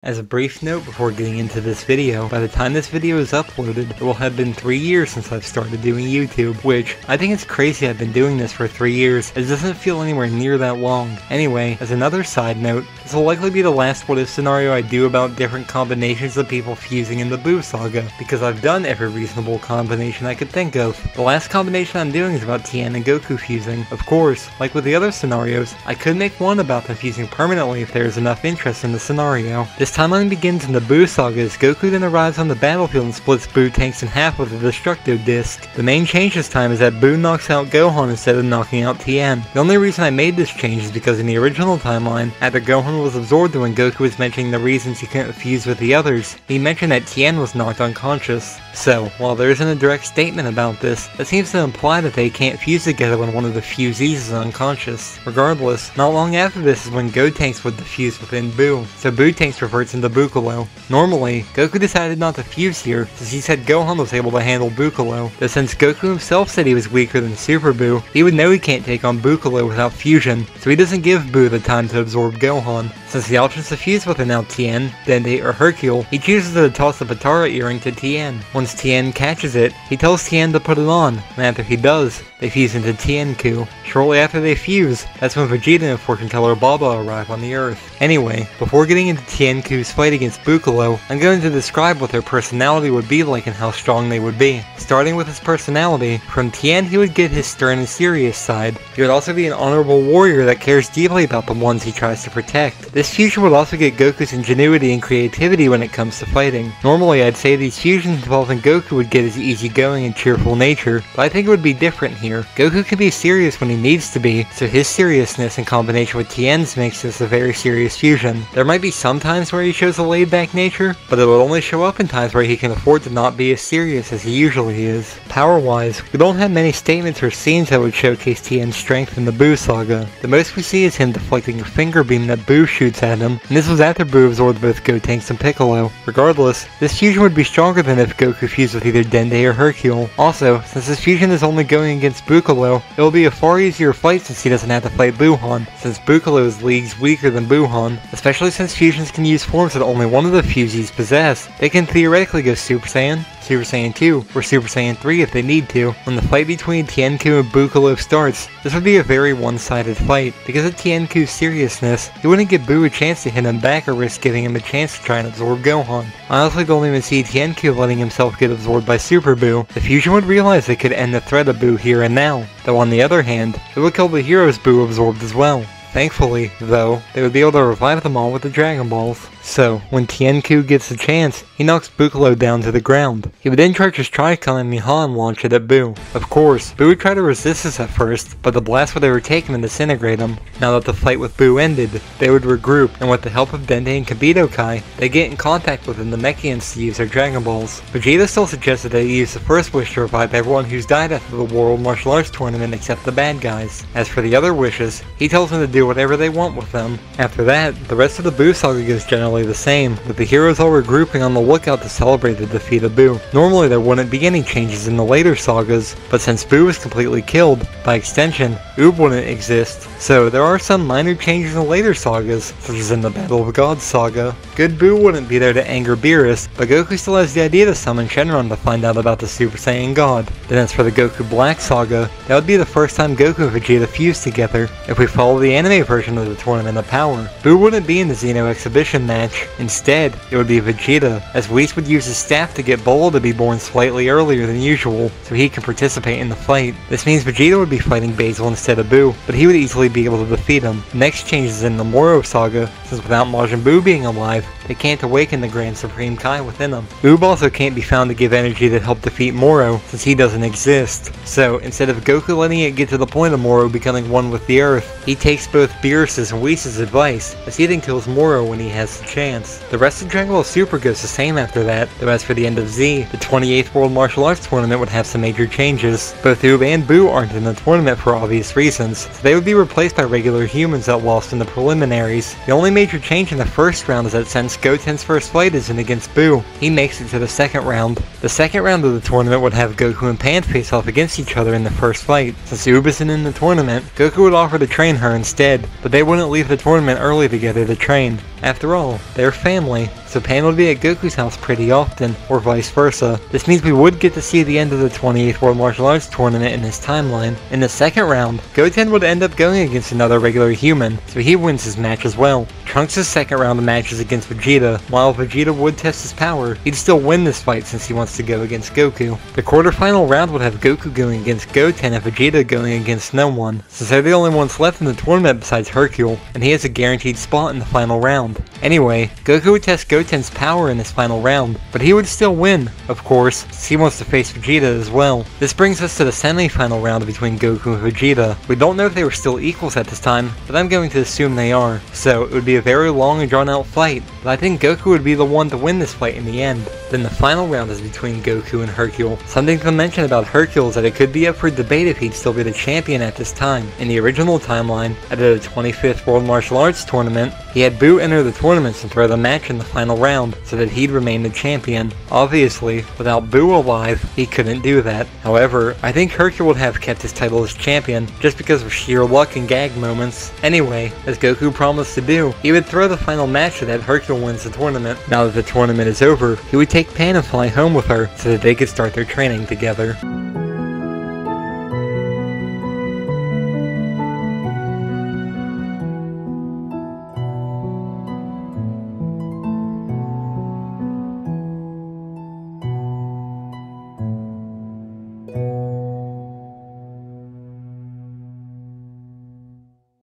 As a brief note before getting into this video, by the time this video is uploaded, it will have been 3 years since I've started doing YouTube, which, I think it's crazy I've been doing this for 3 years, it doesn't feel anywhere near that long. Anyway, as another side note, this will likely be the last what if scenario I do about different combinations of people fusing in the Buu saga, because I've done every reasonable combination I could think of. The last combination I'm doing is about Tien and Goku fusing. Of course, like with the other scenarios, I could make one about them fusing permanently if there is enough interest in the scenario. This timeline begins in the Buu saga as Goku then arrives on the battlefield and splits Buu tanks in half with a Destructo Disc. The main change this time is that Buu knocks out Gohan instead of knocking out Tien. The only reason I made this change is because in the original timeline, after Gohan was absorbed and when Goku was mentioning the reasons he couldn't fuse with the others, he mentioned that Tien was knocked unconscious. So, while there isn't a direct statement about this, that seems to imply that they can't fuse together when one of the fusees is unconscious. Regardless, not long after this is when Gotenks would defuse within Buu, so Buu tanks reverts into Buccalo. Normally, Goku decided not to fuse here, since he said Gohan was able to handle Buccalo, but since Goku himself said he was weaker than Super Buu, he would know he can't take on Buccalo without fusion, so he doesn't give Buu the time to absorb Gohan. Since the options to fuse with are now Tien, Dende, or Hercule, he chooses to toss the Potara earring to Tien. Once Tien catches it, he tells Tien to put it on, and after he does, they fuse into Tien-Ku. Shortly after they fuse, that's when Vegeta and fortune teller Baba arrive on the Earth. Anyway, before getting into Tien-Ku's fight against Buccalo, I'm going to describe what their personality would be like and how strong they would be. Starting with his personality, from Tien he would get his stern and serious side. He would also be an honorable warrior that cares deeply about the ones he tries to protect. This fusion would also get Goku's ingenuity and creativity when it comes to fighting. Normally I'd say these fusions involving Goku would get his easygoing and cheerful nature, but I think it would be different here. Goku can be serious when he needs to be, so his seriousness in combination with Tien's makes this a very serious fusion. There might be some times where he shows a laid-back nature, but it will only show up in times where he can afford to not be as serious as he usually is. Power-wise, we don't have many statements or scenes that would showcase Tien's strength in the Buu saga. The most we see is him deflecting a finger beam that Buu shoots at him, and this was after Buu absorbed both Gotenks and Piccolo. Regardless, this fusion would be stronger than if Goku fused with either Dende or Hercule. Also, since this fusion is only going against Buccalo, it will be a far easier fight since he doesn't have to fight Buhan, since Buccalo is leagues weaker than Buhan, especially since fusions can use forms that only one of the fusees possess. They can theoretically go Super Saiyan, Super Saiyan 2, or Super Saiyan 3 if they need to. When the fight between Tien-Ku and Buccalo starts, this would be a very one-sided fight. Because of Tien-Ku's seriousness, he wouldn't give Buu a chance to hit him back or risk giving him a chance to try and absorb Gohan. I honestly don't even see Tien-Ku letting himself get absorbed by Super Buu. The fusion would realize they could end the threat of Buu here and now, though on the other hand, it would kill the heroes Buu absorbed as well. Thankfully, though, they would be able to revive them all with the Dragon Balls. So, when Tien-Ku gets a chance, he knocks Buccalo down to the ground. He would then charge his Tri-Kamehameha and launch it at Buu. Of course, Buu would try to resist this at first, but the blast would overtake him and disintegrate him. Now that the fight with Buu ended, they would regroup, and with the help of Dende and Kibito Kai, they get in contact with the Namekians to use their Dragon Balls. Vegeta still suggested that he use the first wish to revive everyone who's died after the World Martial Arts Tournament except the bad guys. As for the other wishes, he tells them to do whatever they want with them. After that, the rest of the Buu saga goes generally the same, with the heroes all regrouping on the lookout to celebrate the defeat of Buu. Normally there wouldn't be any changes in the later sagas, but since Buu was completely killed, by extension, Oob wouldn't exist, so there are some minor changes in the later sagas, such as in the Battle of Gods saga. Good Buu wouldn't be there to anger Beerus, but Goku still has the idea to summon Shenron to find out about the Super Saiyan God. Then as for the Goku Black saga, that would be the first time Goku and Vegeta fused together. If we follow the anime version of the Tournament of Power, Buu wouldn't be in the Xeno exhibition match. Instead, it would be Vegeta, as Whis would use his staff to get Bolo to be born slightly earlier than usual, so he can participate in the fight. This means Vegeta would be fighting Basil instead of Buu, but he would easily be able to defeat him. The next change is in the Moro saga, since without Majin Buu being alive, they can't awaken the Grand Supreme Kai within him. Oob also can't be found to give energy that help defeat Moro, since he doesn't exist. So, instead of Goku letting it get to the point of Moro becoming one with the Earth, he takes both Beerus' and Whis' advice, as he then kills Moro when he has the chance. The rest of Dragon Ball Super goes the same after that, though as for the end of Z, the 28th World Martial Arts Tournament would have some major changes. Both Oob and Buu aren't in the tournament for obvious reasons, so they would be replaced by regular humans that lost in the preliminaries. The only major change in the first round is that since Goten's first fight isn't against Buu, he makes it to the second round. The second round of the tournament would have Goku and Pan face off against each other in the first fight. Since Oob isn't in the tournament, Goku would offer to train her instead, but they wouldn't leave the tournament early together to train. After all, they're family, so Pan would be at Goku's house pretty often, or vice versa. This means we would get to see the end of the 28th World Martial Arts Tournament in this timeline. In the second round, Goten would end up going against another regular human, so he wins his match as well. Trunks' second round of matches against Vegeta. While Vegeta would test his power, he'd still win this fight since he wants to go against Goku. The quarterfinal round would have Goku going against Goten and Vegeta going against no one, since they're the only ones left in the tournament besides Hercule, and he has a guaranteed spot in the final round. Anyway, Goku would test Goten's power in this final round, but he would still win, of course, since he wants to face Vegeta as well. This brings us to the semi-final round between Goku and Vegeta. We don't know if they were still equals at this time, but I'm going to assume they are, so it would be a very long and drawn out fight, but I think Goku would be the one to win this fight in the end. Then the final round is between Goku and Hercule. Something to mention about Hercule is that it could be up for debate if he'd still be the champion at this time. In the original timeline, at the 25th World Martial Arts Tournament, he had Buu enter the tournaments and throw the match in the final round, so that he'd remain the champion. Obviously, without Buu alive, he couldn't do that. However, I think Hercule would have kept his title as champion, just because of sheer luck and gag moments. Anyway, as Goku promised to do, he would throw the final match so that Hercule wins the tournament. Now that the tournament is over, he would take Pan and fly home with her, so that they could start their training together.